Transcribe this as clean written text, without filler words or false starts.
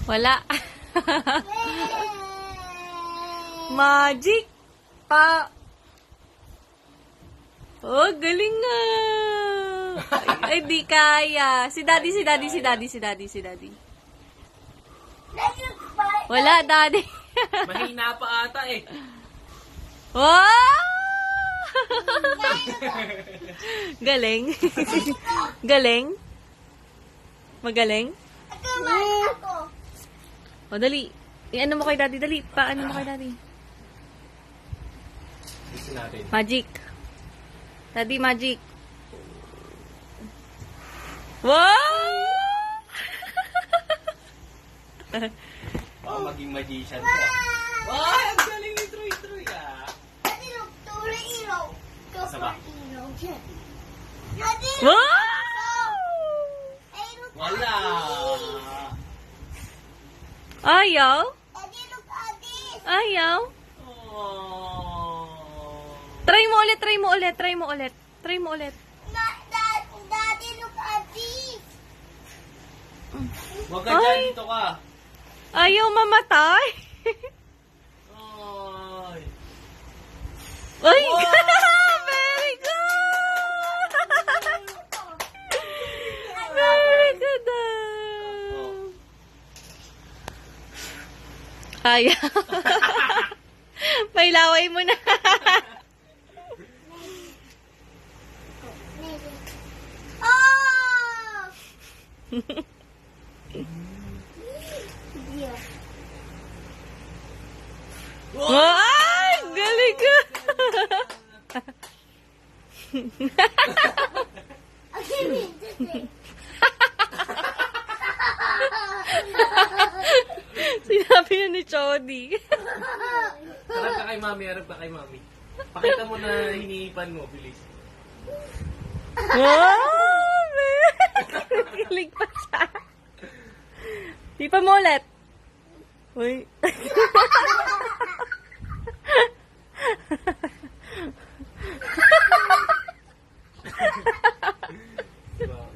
Wala. Magic pa. Oh, galing nga. Ay, di kaya. Si daddy. Wala, daddy. Mahina pa ata eh. Wow! Galing. Galing. Magaling. O, dali. I-ano mo kay daddy, dali. Paano mo kay daddy? Gusto natin. Magic. Daddy, magic. Wow! Oh, maging magician ko. Ay, ang galing ni Troy ah. Sama. Wow! Wala. Ayaw? Ayaw? Oh. Try mo ulit. Wag ka dyan, dito ka. Ayaw mamatay? Ay. Ay! Wow! Very good! Very good! Ayaw. Pailaway mo na. Ay! Galing ka! Sinabi yun ni Chody. Harap ka kay mami. Pakita mo na hinihipan mo, bilis. Wow! Galing pa siya. Di pa mo ulit. Uy. Wow.